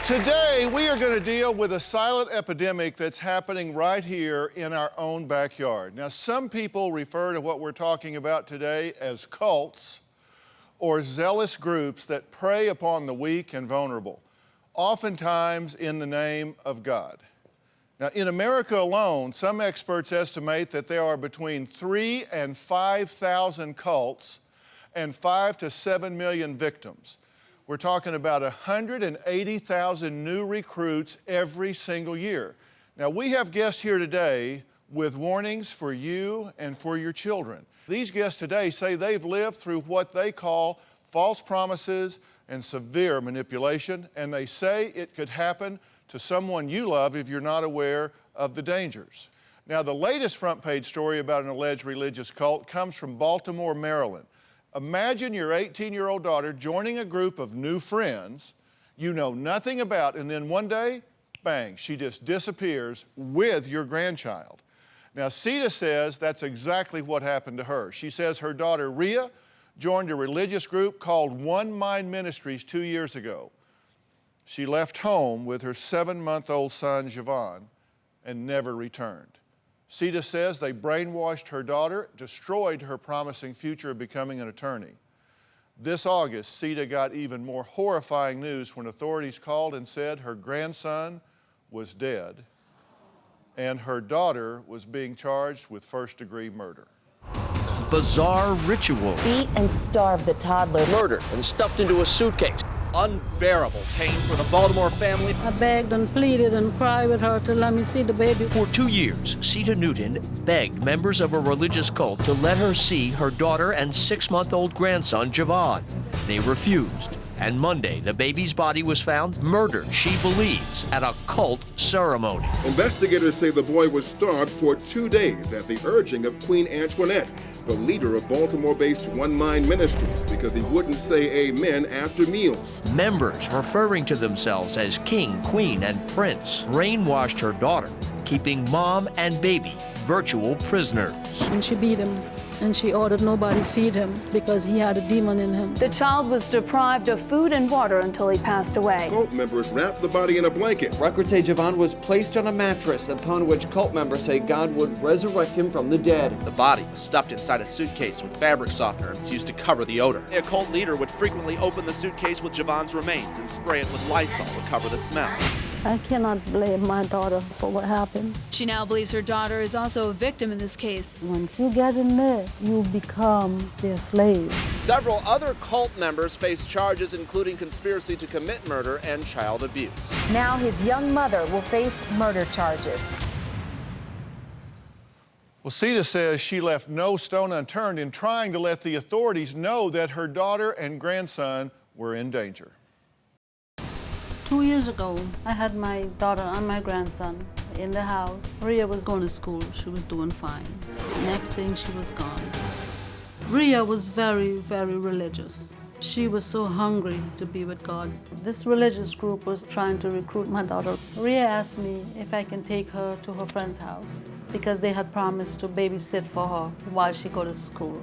Today, we are going to deal with a silent epidemic that's happening right here in our own backyard. Now, some people refer to what we're talking about today as cults or zealous groups that prey upon the weak and vulnerable, oftentimes in the name of God. Now, in America alone, some experts estimate that there are between 3,000 and 5,000 cults and 5 to 7 million victims. We're talking about 180,000 new recruits every single year. Now, we have guests here today with warnings for you and for your children. These guests today say they've lived through what they call false promises and severe manipulation, and they say it could happen to someone you love if you're not aware of the dangers. Now, the latest front page story about an alleged religious cult comes from Baltimore, Maryland. Imagine your 18-year-old daughter joining a group of new friends you know nothing about, and then one day, bang, she just disappears with your grandchild. Now, Sita says that's exactly what happened to her. She says her daughter, Rhea, joined a religious group called One Mind Ministries 2 years ago. She left home with her 7-month-old son, Javon, and never returned. Sita says they brainwashed her daughter, destroyed her promising future of becoming an attorney. This August, Sita got even more horrifying news when authorities called and said her grandson was dead and her daughter was being charged with first-degree murder. Bizarre ritual. Beat and starved the toddler. Murdered and stuffed into a suitcase. Unbearable pain for the Baltimore family. I begged and pleaded and cried with her to let me see the baby. For 2 years, Sita Newton begged members of a religious cult to let her see her daughter and 6-month-old grandson, Javon. They refused. And Monday, the baby's body was found murdered, she believes, at a cult ceremony. Investigators say the boy was starved for 2 days at the urging of Queen Antoinette, the leader of Baltimore-based One Mind Ministries, because he wouldn't say amen after meals. Members referring to themselves as king, queen, and prince brainwashed her daughter, keeping mom and baby virtual prisoners. And she beat him. And she ordered nobody feed him because he had a demon in him. The child was deprived of food and water until he passed away. Cult members wrapped the body in a blanket. Records say Javon was placed on a mattress, upon which cult members say God would resurrect him from the dead. The body was stuffed inside a suitcase with fabric softener and it's used to cover the odor. A cult leader would frequently open the suitcase with Javon's remains and spray it with Lysol to cover the smell. I cannot blame my daughter for what happened. She now believes her daughter is also a victim in this case. Once you get in there, you become their slave. Several other cult members face charges including conspiracy to commit murder and child abuse. Now his young mother will face murder charges. Well, Sita says she left no stone unturned in trying to let the authorities know that her daughter and grandson were in danger. 2 years ago, I had my daughter and my grandson in the house. Rhea was going to school. She was doing fine. Next thing, she was gone. Rhea was very, very religious. She was so hungry to be with God. This religious group was trying to recruit my daughter. Rhea asked me if I can take her to her friend's house because they had promised to babysit for her while she go to school.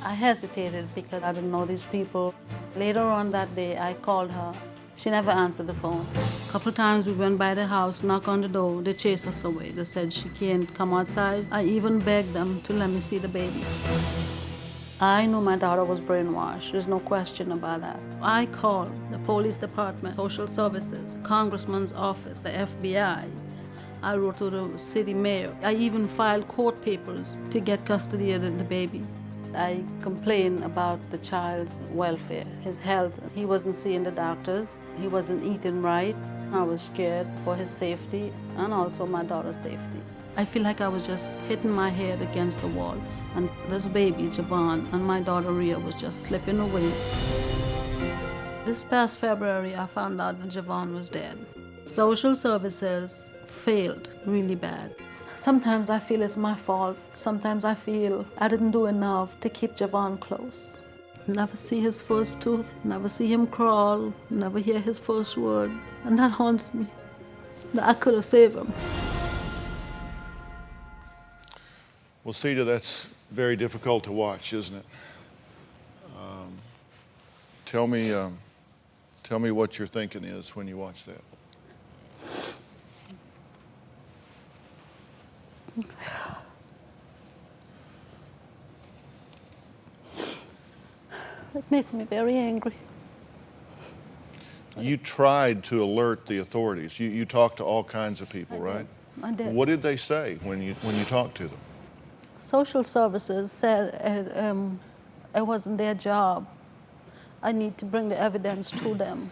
I hesitated because I didn't know these people. Later on that day, I called her. She never answered the phone. A couple times we went by the house, knocked on the door, they chased us away. They said she can't come outside. I even begged them to let me see the baby. I knew my daughter was brainwashed. There's no question about that. I called the police department, social services, congressman's office, the FBI. I wrote to the city mayor. I even filed court papers to get custody of the baby. I complained about the child's welfare, his health. He wasn't seeing the doctors. He wasn't eating right. I was scared for his safety and also my daughter's safety. I feel like I was just hitting my head against the wall. And this baby, Javon, and my daughter, Rhea, was just slipping away. This past February, I found out that Javon was dead. Social services failed really bad. Sometimes I feel it's my fault. Sometimes I feel I didn't do enough to keep Javon close. Never see his first tooth, never see him crawl, never hear his first word. And that haunts me, that I could have saved him. Well, Sita, that's very difficult to watch, isn't it? Tell me what your thinking is when you watch that. It makes me very angry. You tried to alert the authorities. You talked to all kinds of people, right? I did. What did they say when you talked to them? Social services said it wasn't their job. I need to bring the evidence to them.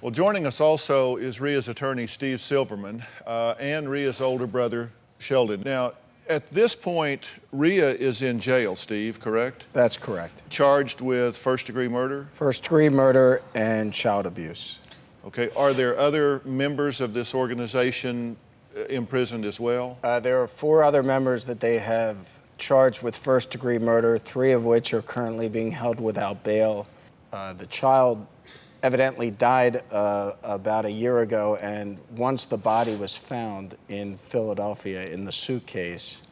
Well, joining us also is Rhea's attorney, Steve Silverman, and Rhea's older brother, Sheldon. Now, at this point, Rhea is in jail, Steve, correct? That's correct. Charged with first-degree murder? First-degree murder and child abuse. Okay. Are there other members of this organization imprisoned as well? There are 4 other members that they have charged with first-degree murder, 3 of which are currently being held without bail. The child evidently died about a year ago, and once the body was found in Philadelphia in the suitcase,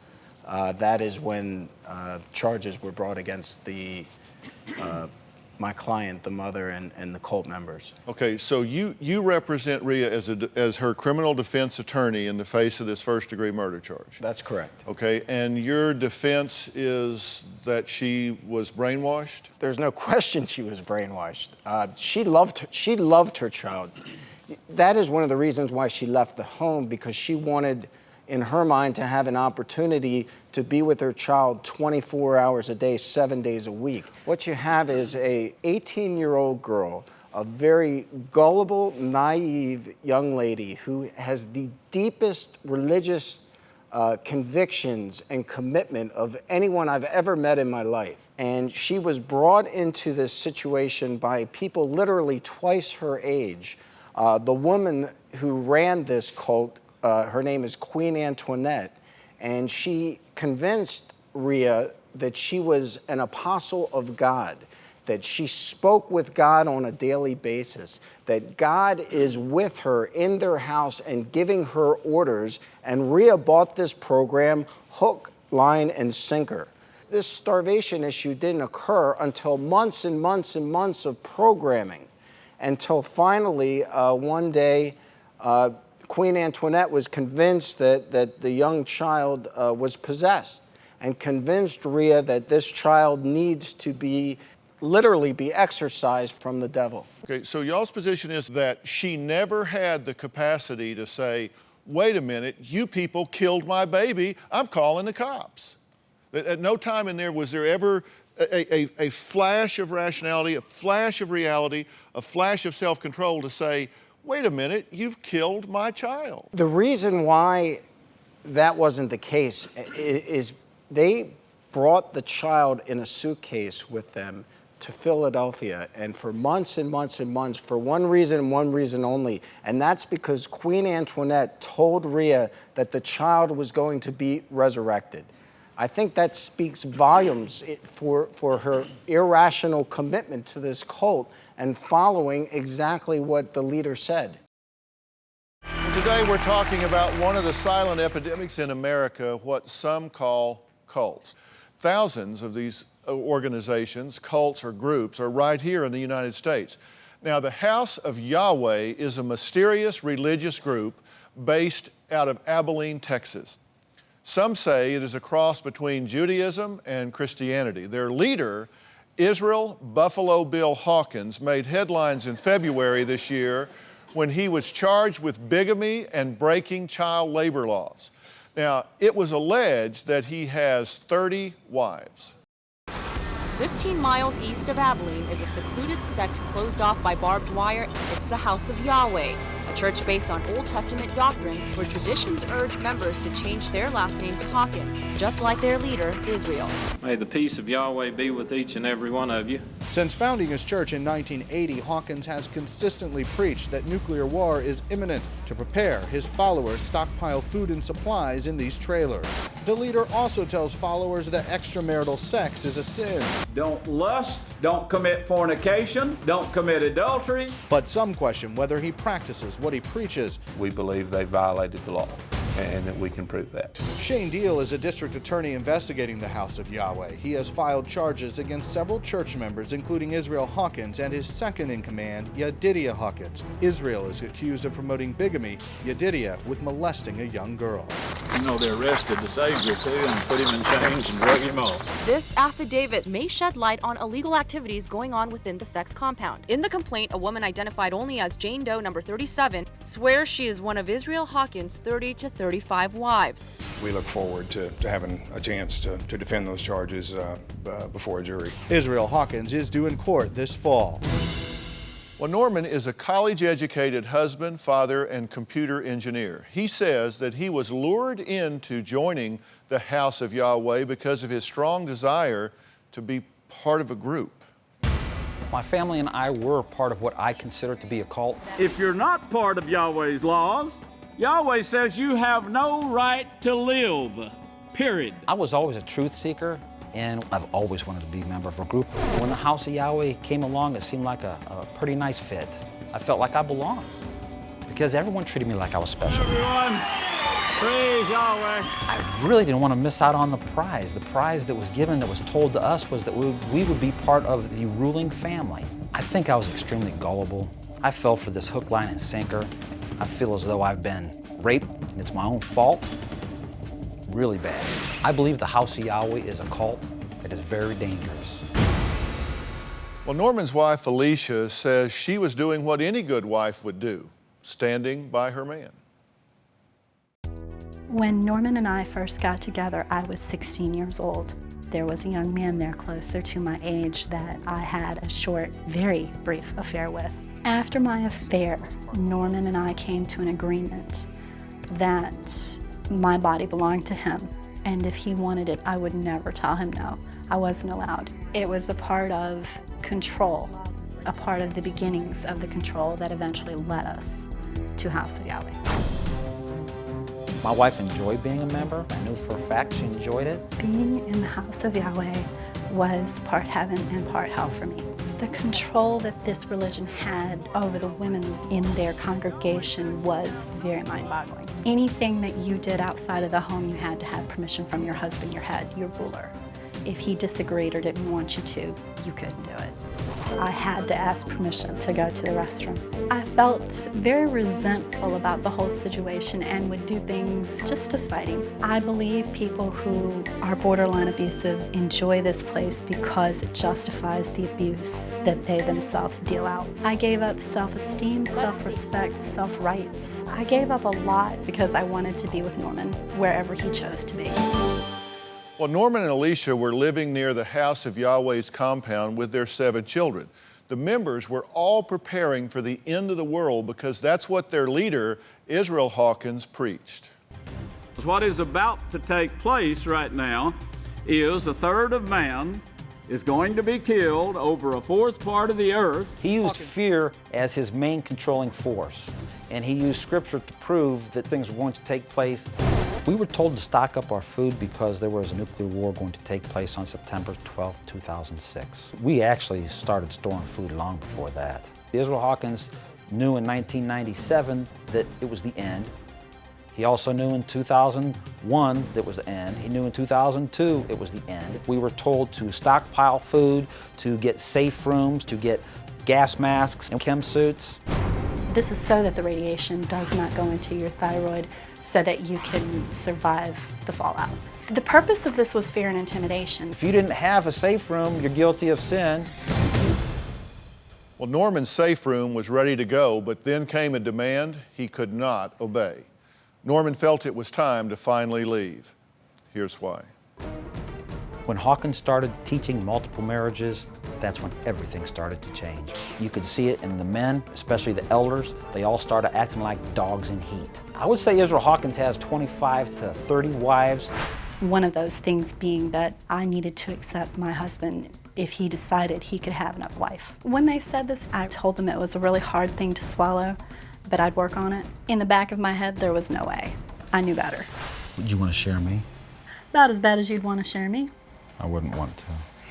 that is when charges were brought against my client, the mother, and the cult members. Okay, so you represent Rhea as her criminal defense attorney in the face of this first-degree murder charge. That's correct. Okay, and your defense is that she was brainwashed? There's no question she was brainwashed. She loved her child. That is one of the reasons why she left the home, because she wanted, in her mind, to have an opportunity to be with her child 24 hours a day, 7 days a week. What you have is a 18-year-old girl, a very gullible, naive young lady who has the deepest religious convictions and commitment of anyone I've ever met in my life. And she was brought into this situation by people literally twice her age. The woman who ran this cult, her name is Queen Antoinette, and she convinced Rhea that she was an apostle of God, that she spoke with God on a daily basis, that God is with her in their house and giving her orders, and Rhea bought this program hook, line, and sinker. This starvation issue didn't occur until months and months and months of programming, until finally one day Queen Antoinette was convinced that the young child was possessed, and convinced Rhea that this child needs to literally be exorcised from the devil. Okay, so y'all's position is that she never had the capacity to say, wait a minute, you people killed my baby, I'm calling the cops. At no time in there was there ever a flash of rationality, a flash of reality, a flash of self-control to say, wait a minute, you've killed my child. The reason why that wasn't the case is they brought the child in a suitcase with them to Philadelphia, and for months and months and months, for one reason and one reason only, and that's because Queen Antoinette told Rhea that the child was going to be resurrected. I think that speaks volumes for her irrational commitment to this cult and following exactly what the leader said. Today we're talking about one of the silent epidemics in America, what some call cults. Thousands of these organizations, cults or groups, are right here in the United States. Now, the House of Yahweh is a mysterious religious group based out of Abilene, Texas. Some say it is a cross between Judaism and Christianity. Their leader, Israel Buffalo Bill Hawkins, made headlines in February this year when he was charged with bigamy and breaking child labor laws. Now, it was alleged that he has 30 wives. 15 miles east of Abilene is a secluded sect closed off by barbed wire. It's the House of Yahweh, a church based on Old Testament doctrines where traditions urge members to change their last name to Hawkins, just like their leader, Israel. May the peace of Yahweh be with each and every one of you. Since founding his church in 1980, Hawkins has consistently preached that nuclear war is imminent. To prepare, his followers stockpile food and supplies in these trailers. The leader also tells followers that extramarital sex is a sin. Don't lust, don't commit fornication, don't commit adultery. But some question whether he practices what he preaches. We believe they violated the law. and that we can prove that. Shane Deal is a district attorney investigating the House of Yahweh. He has filed charges against several church members, including Israel Hawkins and his second-in-command, Yedidia Hawkins. Israel is accused of promoting bigamy, Yedidia with molesting a young girl. You know, they arrested the Savior, too, and put him in chains and drug him off. This affidavit may shed light on illegal activities going on within the sex compound. In the complaint, a woman identified only as Jane Doe number 37 swears she is one of Israel Hawkins' 30 to 35 wives. We look forward to having a chance to defend those charges before a jury. Israel Hawkins is due in court this fall. Well, Norman is a college-educated husband, father, and computer engineer. He says that he was lured into joining the House of Yahweh because of his strong desire to be part of a group. My family and I were part of what I consider to be a cult. If you're not part of Yahweh's laws, Yahweh says you have no right to live, period. I was always a truth seeker, and I've always wanted to be a member of a group. When the House of Yahweh came along, it seemed like a pretty nice fit. I felt like I belonged because everyone treated me like I was special. Everyone, praise Yahweh. I really didn't want to miss out on the prize. The prize that was given, that was told to us, was that we would be part of the ruling family. I think I was extremely gullible. I fell for this hook, line, and sinker. I feel as though I've been raped and it's my own fault. Really bad. I believe the House of Yahweh is a cult that is very dangerous. Well, Norman's wife, Alicia, says she was doing what any good wife would do, standing by her man. When Norman and I first got together, I was 16 years old. There was a young man there closer to my age that I had a short, very brief affair with. After my affair, Norman and I came to an agreement that my body belonged to him, and if he wanted it, I would never tell him no. I wasn't allowed. It was a part of control, a part of the beginnings of the control that eventually led us to House of Yahweh. My wife enjoyed being a member. I knew for a fact she enjoyed it. Being in the House of Yahweh was part heaven and part hell for me. The control that this religion had over the women in their congregation was very mind-boggling. Anything that you did outside of the home, you had to have permission from your husband, your head, your ruler. If he disagreed or didn't want you to, you couldn't do it. I had to ask permission to go to the restroom. I felt very resentful about the whole situation and would do things just to spite him. I believe people who are borderline abusive enjoy this place because it justifies the abuse that they themselves deal out. I gave up self-esteem, self-respect, self-rights. I gave up a lot because I wanted to be with Norman wherever he chose to be. Well, Norman and Alicia were living near the House of Yahweh's compound with their 7 children. The members were all preparing for the end of the world because that's what their leader, Israel Hawkins, preached. What is about to take place right now is a third of man is going to be killed over a fourth part of the earth. He used fear as his main controlling force, and he used scripture to prove that things were going to take place. We were told to stock up our food because there was a nuclear war going to take place on September 12, 2006. We actually started storing food long before that. Israel Hawkins knew in 1997 that it was the end. He also knew in 2001 that it was the end. He knew in 2002 it was the end. We were told to stockpile food, to get safe rooms, to get gas masks and chem suits. This is so that the radiation does not go into your thyroid so that you can survive the fallout. The purpose of this was fear and intimidation. If you didn't have a safe room, you're guilty of sin. Well, Norman's safe room was ready to go, but then came a demand he could not obey. Norman felt it was time to finally leave. Here's why. When Hawkins started teaching multiple marriages, that's when everything started to change. You could see it in the men, especially the elders. They all started acting like dogs in heat. I would say Israel Hawkins has 25 to 30 wives. One of those things being that I needed to accept my husband if he decided he could have another wife. When they said this, I told them it was a really hard thing to swallow, but I'd work on it. In the back of my head, there was no way. I knew better. Would you want to share me? About as bad as you'd want to share me. I wouldn't want to.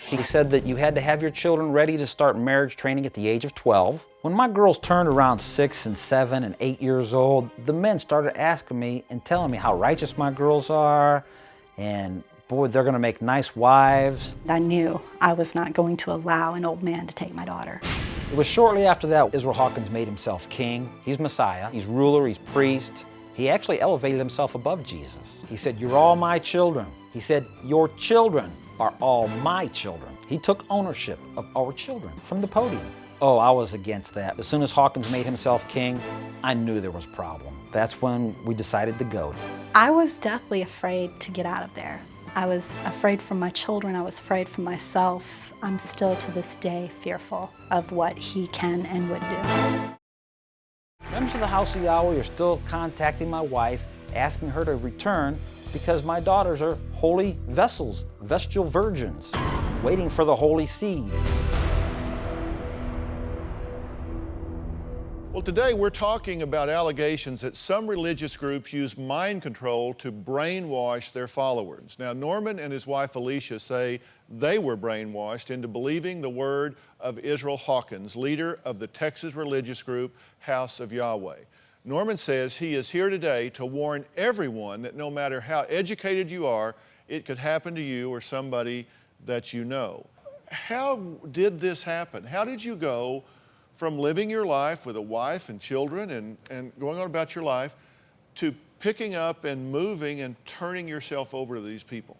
He said that you had to have your children ready to start marriage training at the age of 12. When my girls turned around 6 and 7 and 8 years old, the men started asking me and telling me how righteous my girls are, and boy, they're gonna make nice wives. I knew I was not going to allow an old man to take my daughter. It was shortly after that Israel Hawkins made himself king. He's Messiah, he's ruler, he's priest. He actually elevated himself above Jesus. He said, "You're all my children." He said, "Your children are all my children." He took ownership of our children from the podium. Oh, I was against that. As soon as Hawkins made himself king, I knew there was a problem. That's when we decided to go. I was deathly afraid to get out of there. I was afraid for my children, I was afraid for myself. I'm still to this day fearful of what he can and would do. Members of the House of Yahweh are still contacting my wife, asking her to return because my daughters are holy vessels, vestal virgins, waiting for the holy seed. Well, today we're talking about allegations that some religious groups use mind control to brainwash their followers. Now, Norman and his wife Alicia say they were brainwashed into believing the word of Israel Hawkins, leader of the Texas religious group House of Yahweh. Norman says he is here today to warn everyone that no matter how educated you are, it could happen to you or somebody that you know. How did this happen? How did you go from living your life with a wife and children and going on about your life to picking up and moving and turning yourself over to these people?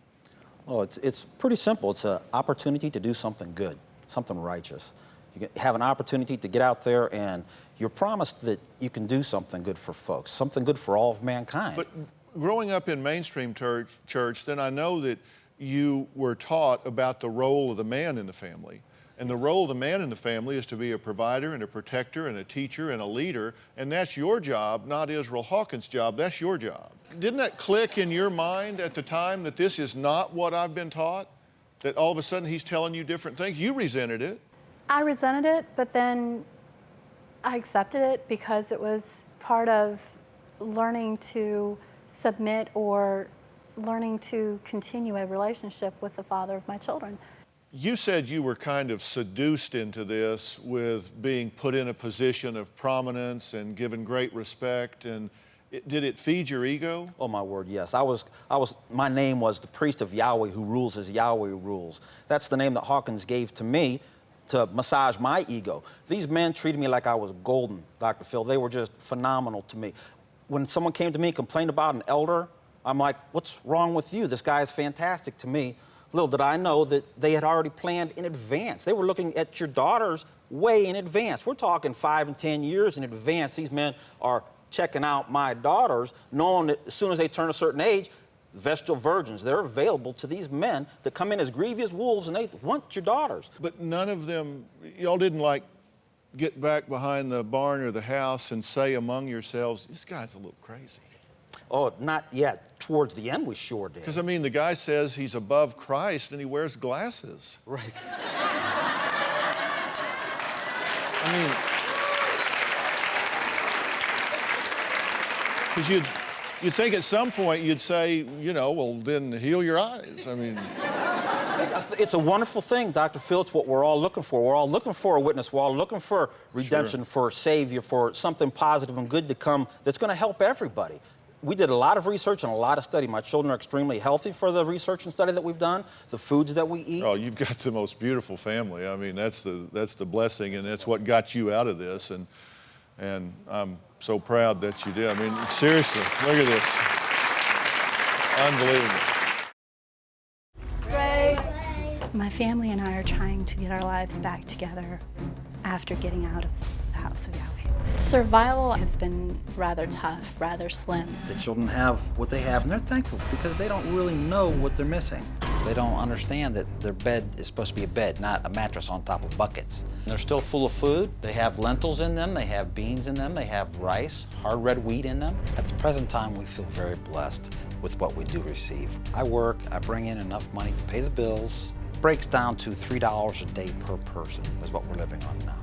Oh, it's pretty simple. It's an opportunity to do something good, something righteous. You have an opportunity to get out there and you're promised that you can do something good for folks, something good for all of mankind. But growing up in mainstream church, then I know that you were taught about the role of the man in the family. And the role of the man in the family is to be a provider and a protector and a teacher and a leader, and that's your job, not Israel Hawkins' job, that's your job. Didn't that click in your mind at the time that this is not what I've been taught? That all of a sudden he's telling you different things? You resented it. I resented it, but then I accepted it because it was part of learning to submit or learning to continue a relationship with the father of my children. You said you were kind of seduced into this with being put in a position of prominence and given great respect, and did it feed your ego? Oh my word, yes. My name was the priest of Yahweh who rules as Yahweh rules. That's the name that Hawkins gave to me to massage my ego. These men treated me like I was golden, Dr. Phil. They were just phenomenal to me. When someone came to me and complained about an elder, I'm like, what's wrong with you? This guy is fantastic to me. Little did I know that they had already planned in advance. They were looking at your daughters way in advance. We're talking 5 and 10 years in advance. These men are checking out my daughters, knowing that as soon as they turn a certain age, vestal virgins, they're available to these men that come in as grievous wolves and they want your daughters. But none of them, y'all didn't like get back behind the barn or the house and say among yourselves, this guy's a little crazy. Oh, not yet. Towards the end, we sure did. Because, I mean, the guy says he's above Christ and he wears glasses. Right. I mean, because you'd think at some point you'd say, you know, well, then heal your eyes. I mean. It's a wonderful thing, Dr. Phil. It's what we're all looking for. We're all looking for a witness. We're all looking for redemption, Sure. for a savior, for something positive and good to come that's going to help everybody. We did a lot of research and a lot of study. My children are extremely healthy for the research and study that we've done, the foods that we eat. Oh, you've got the most beautiful family. I mean, that's the blessing, and that's what got you out of this. And I'm so proud that you did. I mean, seriously, look at this. Unbelievable. My family and I are trying to get our lives back together after getting out of the House of Yahweh. Survival has been rather tough, rather slim. The children have what they have, and they're thankful because they don't really know what they're missing. They don't understand that their bed is supposed to be a bed, not a mattress on top of buckets. And they're still full of food. They have lentils in them, they have beans in them, they have rice, hard red wheat in them. At the present time, we feel very blessed with what we do receive. I work, I bring in enough money to pay the bills. It breaks down to $3 a day per person is what we're living on now.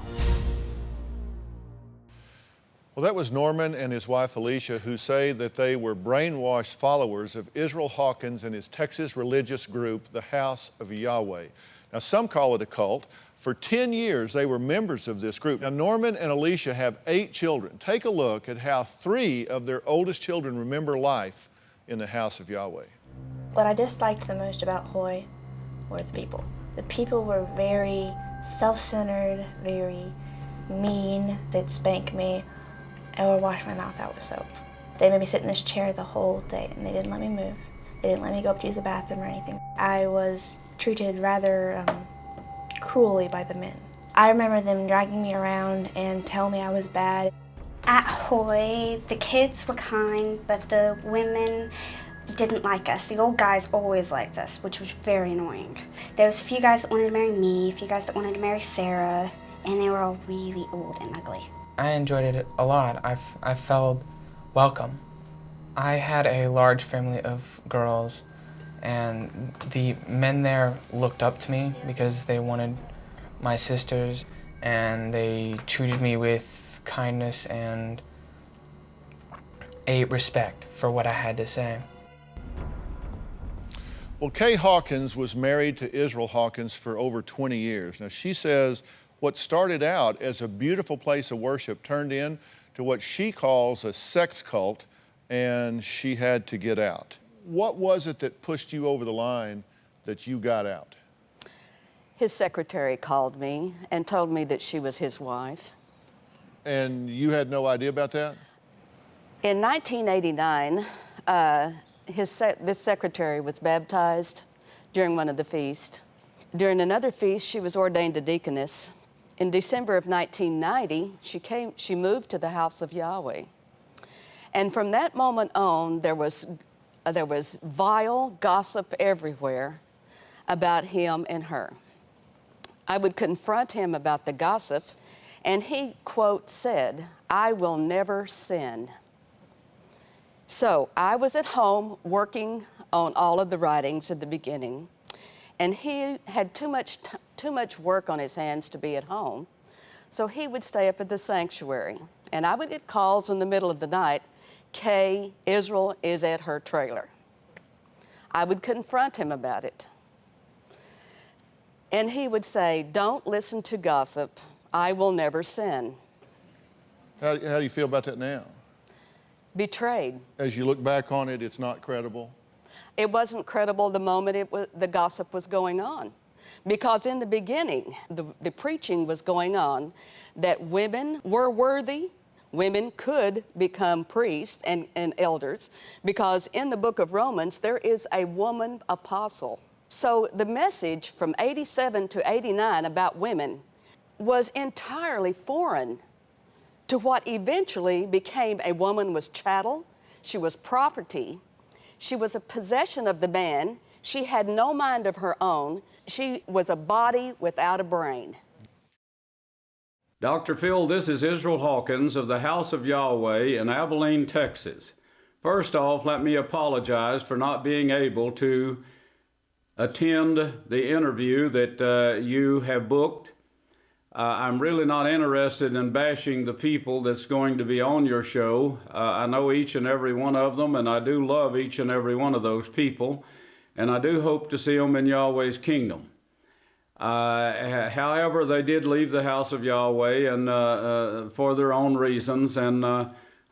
Well, that was Norman and his wife Alicia, who say that they were brainwashed followers of Israel Hawkins and his Texas religious group, the House of Yahweh. Now, some call it a cult. For 10 years, they were members of this group. Now, Norman and Alicia have 8 children. Take a look at how 3 of their oldest children remember life in the house of Yahweh. What I disliked the most about Hoy were the people. The people were very self-centered, very mean. They'd spank me or wash my mouth out with soap. They made me sit in this chair the whole day, and they didn't let me move. They didn't let me go up to use the bathroom or anything. I was treated rather cruelly by the men. I remember them dragging me around and telling me I was bad. At Hoy, the kids were kind, but the women didn't like us. The old guys always liked us, which was very annoying. There was a few guys that wanted to marry me, a few guys that wanted to marry Sarah, and they were all really old and ugly. I enjoyed it a lot. I felt welcome. I had a large family of girls, and the men there looked up to me because they wanted my sisters, and they treated me with kindness and a respect for what I had to say. Well, Kay Hawkins was married to Israel Hawkins for over 20 years. Now, she says what started out as a beautiful place of worship turned into what she calls a sex cult, and she had to get out. What was it that pushed you over the line that you got out? His secretary called me and told me that she was his wife. And you had no idea about that? In 1989, this secretary was baptized during one of the feasts. During another feast, she was ordained a deaconess. In December of 1990, she moved to the house of Yahweh. And from that moment on, there was vile gossip everywhere about him and her. I would confront him about the gossip, and he, quote, said, "I will never sin." So I was at home working on all of the writings at the beginning, and he had too much work on his hands to be at home. So he would stay up at the sanctuary, and I would get calls in the middle of the night, "Kay, Israel is at her trailer." I would confront him about it. And he would say, "Don't listen to gossip. I will never sin." How do you feel about that now? Betrayed. As you look back on it, it's not credible? It wasn't credible the moment the gossip was going on. Because in the beginning, the preaching was going on that women were worthy, women could become priests and elders, because in the book of Romans, there is a woman apostle. So the message from 87 to 89 about women was entirely foreign to what eventually became a woman was chattel, she was property, she was a possession of the man, she had no mind of her own, she was a body without a brain. DrPhil, this is Israel Hawkins of the House of Yahweh in Abilene, Texas. First off, let me apologize for not being able to attend the interview that you have booked. I'm really not interested in bashing the people that's going to be on your show. I know each and every one of them, and I do love each and every one of those people, and I do hope to see them in Yahweh's kingdom. However, they did leave the house of Yahweh and for their own reasons, and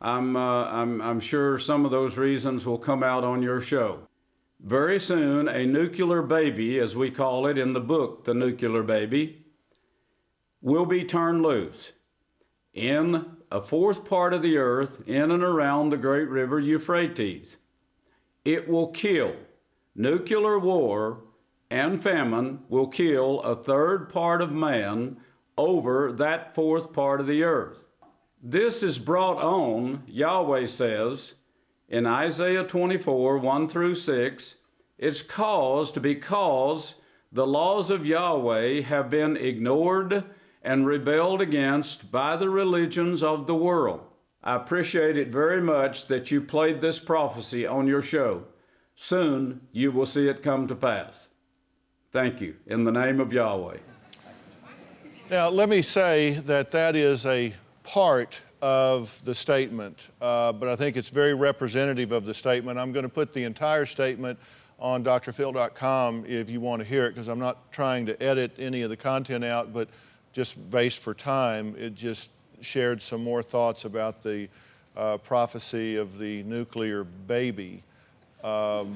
I'm sure some of those reasons will come out on your show. Very soon, a nuclear baby, as we call it in the book, The Nuclear Baby, will be turned loose in a fourth part of the earth in and around the great river Euphrates. It will kill. Nuclear war and famine will kill a third part of man over that fourth part of the earth. This is brought on, Yahweh says, in Isaiah 24, 1 through 6, it's caused because the laws of Yahweh have been ignored and rebelled against by the religions of the world. I appreciate it very much that you played this prophecy on your show. Soon you will see it come to pass. Thank you, in the name of Yahweh. Now, let me say that that is a part of the statement, but I think it's very representative of the statement. I'm going to put the entire statement on DrPhil.com if you want to hear it, because I'm not trying to edit any of the content out, but just based for time, it just shared some more thoughts about the prophecy of the nuclear baby. The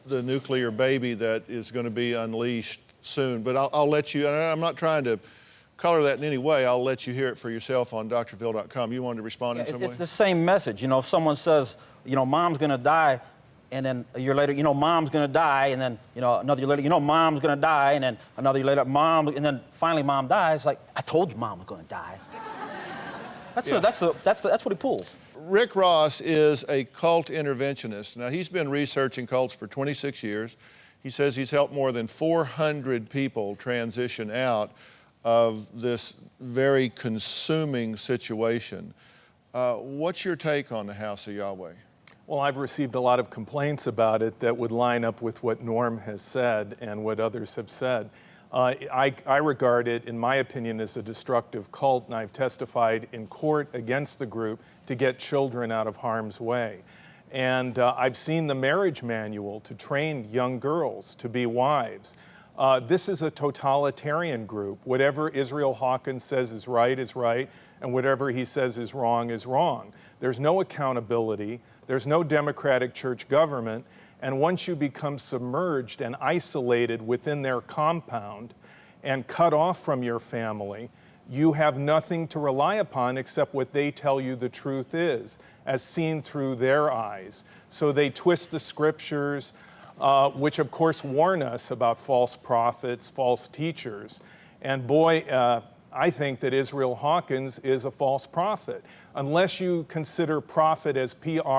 nuclear baby that is going to be unleashed soon. But I'll let you, and I'm not trying to color that in any way, I'll let you hear it for yourself on DrPhil.com. You wanted to respond in some way? It's the same message. You know, if someone says, you know, mom's going to die, and then a year later, you know, mom's going to die, and then, you know, another year later, you know, mom's going to die, and then another year later, mom, and then finally mom dies, like, I told you mom was going to die. That's what he pulls. Rick Ross is a cult interventionist. Now, he's been researching cults for 26 years. He says he's helped more than 400 people transition out of this very consuming situation. What's your take on the House of Yahweh? Well, I've received a lot of complaints about it that would line up with what Norm has said and what others have said. I regard it, in my opinion, as a destructive cult, and I've testified in court against the group to get children out of harm's way. And I've seen the marriage manual to train young girls to be wives. This is a totalitarian group. Whatever Israel Hawkins says is right, and whatever he says is wrong is wrong. There's no accountability. There's no democratic church government. And once you become submerged and isolated within their compound and cut off from your family, you have nothing to rely upon except what they tell you the truth is, as seen through their eyes. So they twist the scriptures, which of course warn us about false prophets, false teachers. And boy, I think that Israel Hawkins is a false prophet, unless you consider prophet as P-R-O-F-I-T.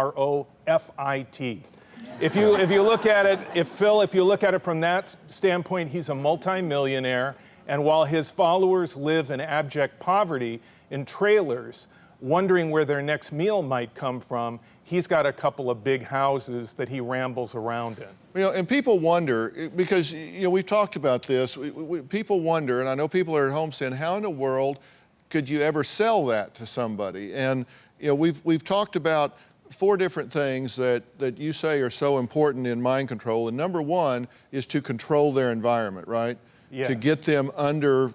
If you look at it, if you look at it from that standpoint, he's a multimillionaire, and while his followers live in abject poverty in trailers, wondering where their next meal might come from, he's got a couple of big houses that he rambles around in. You know, and people wonder, because, you know, we've talked about this, people wonder, and I know people are at home saying, how in the world could you ever sell that to somebody? And, you know, we've talked about 4 different things that you say are so important in mind control. And number 1 is to control their environment, right? Yes. To get them under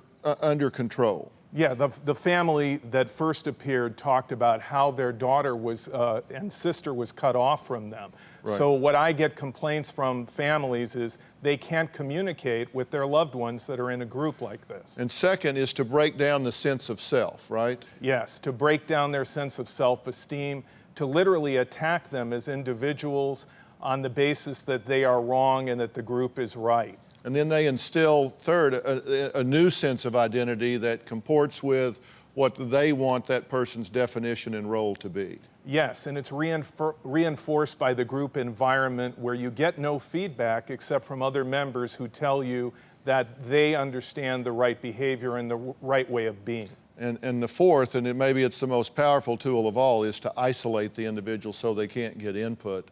control. Yeah, the family that first appeared talked about how their daughter was and sister was cut off from them. Right. So what I get complaints from families is they can't communicate with their loved ones that are in a group like this. And second is to break down the sense of self, right? Yes, to break down their sense of self-esteem, to literally attack them as individuals on the basis that they are wrong and that the group is right. And then they instill, third, a new sense of identity that comports with what they want that person's definition and role to be. Yes, and it's reinforced by the group environment where you get no feedback except from other members who tell you that they understand the right behavior and the right way of being. And the fourth, and maybe it's the most powerful tool of all, is to isolate the individual so they can't get input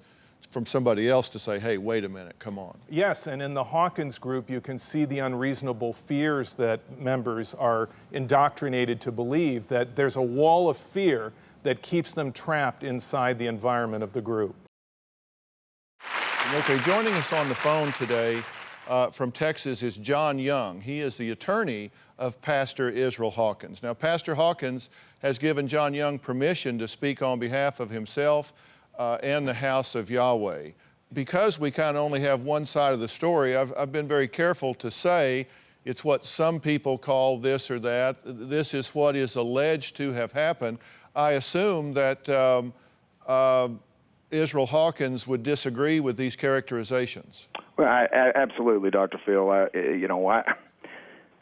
from somebody else to say, hey, wait a minute, come on. Yes, and in the Hawkins group, you can see the unreasonable fears that members are indoctrinated to believe, that there's a wall of fear that keeps them trapped inside the environment of the group. Okay, joining us on the phone today from Texas is John Young. He is the attorney of Pastor Israel Hawkins. Now, Pastor Hawkins has given John Young permission to speak on behalf of himself and the House of Yahweh. Because we kind of only have one side of the story, I've been very careful to say it's what some people call this or that. This is what is alleged to have happened. I assume that Israel Hawkins would disagree with these characterizations. Well, absolutely, Dr. Phil.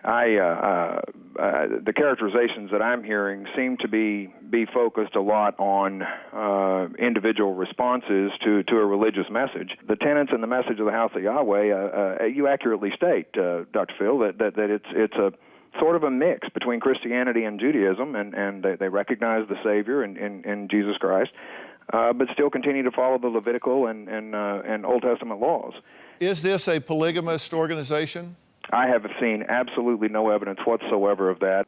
The characterizations that I'm hearing seem to be focused a lot on individual responses to a religious message. The tenets and the message of the House of Yahweh, you accurately state, Dr. Phil, that it's a sort of a mix between Christianity and Judaism, and they recognize the Savior in Jesus Christ, but still continue to follow the Levitical and Old Testament laws. Is this a polygamist organization? I have seen absolutely no evidence whatsoever of that.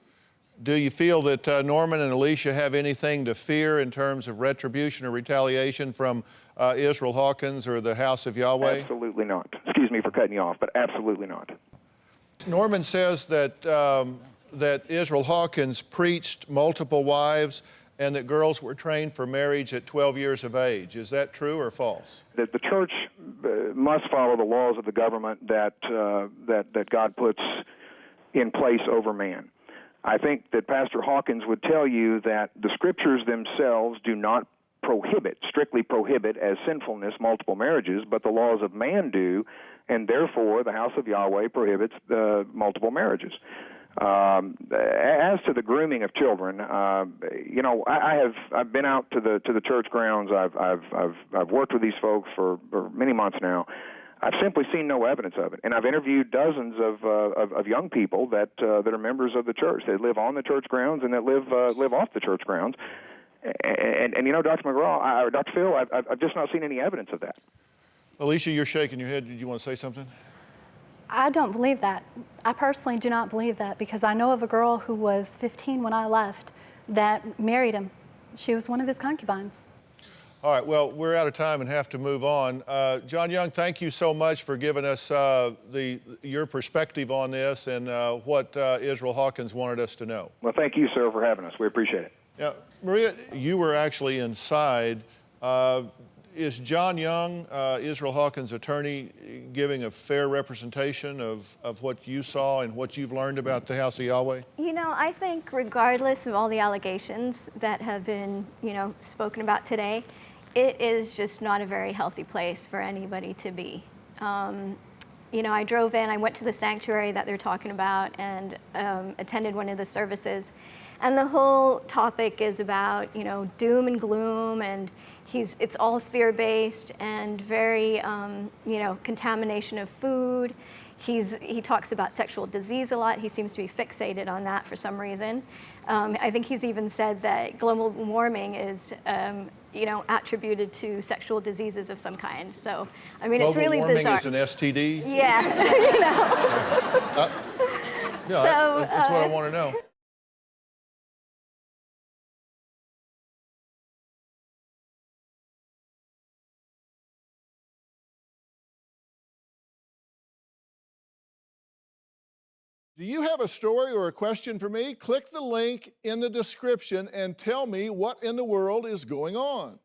Do you feel that Norman and Alicia have anything to fear in terms of retribution or retaliation from Israel Hawkins or the House of Yahweh? Absolutely not. Excuse me for cutting you off, but absolutely not. Norman says that, that Israel Hawkins preached multiple wives and that girls were trained for marriage at 12 years of age. Is that true or false? That the church must follow the laws of the government that God puts in place over man. I think that Pastor Hawkins would tell you that the scriptures themselves do not strictly prohibit as sinfulness multiple marriages, but the laws of man do, and therefore the House of Yahweh prohibits multiple marriages. As to the grooming of children, you know, I've been out to the church grounds. I've worked with these folks for many months now. I've simply seen no evidence of it, and I've interviewed dozens of young people that are members of the church. They live on the church grounds and that live off the church grounds. And you know, Dr. McGraw, or Dr. Phil, I've just not seen any evidence of that. Alicia, you're shaking your head. Did you want to say something? I don't believe that. I personally do not believe that because I know of a girl who was 15 when I left that married him. She was one of his concubines. All right, well, we're out of time and have to move on. John Young, thank you so much for giving us your perspective on this and what Israel Hawkins wanted us to know. Well, thank you, sir, for having us. We appreciate it. Yeah, Maria, you were actually inside. Is John Young, Israel Hawkins' attorney, giving a fair representation of what you saw and what you've learned about the House of Yahweh? You know, I think regardless of all the allegations that have been, you know, spoken about today, it is just not a very healthy place for anybody to be. You know, I drove in, I went to the sanctuary that they're talking about and attended one of the services. And the whole topic is about, you know, doom and gloom, and it's all fear-based and very, you know, contamination of food. He talks about sexual disease a lot. He seems to be fixated on that for some reason. I think he's even said that global warming is, you know, attributed to sexual diseases of some kind. So, I mean, it's really bizarre. Global warming is an STD? Yeah, you know. Yeah, that's what I want to know. Do you have a story or a question for me? Click the link in the description and tell me what in the world is going on.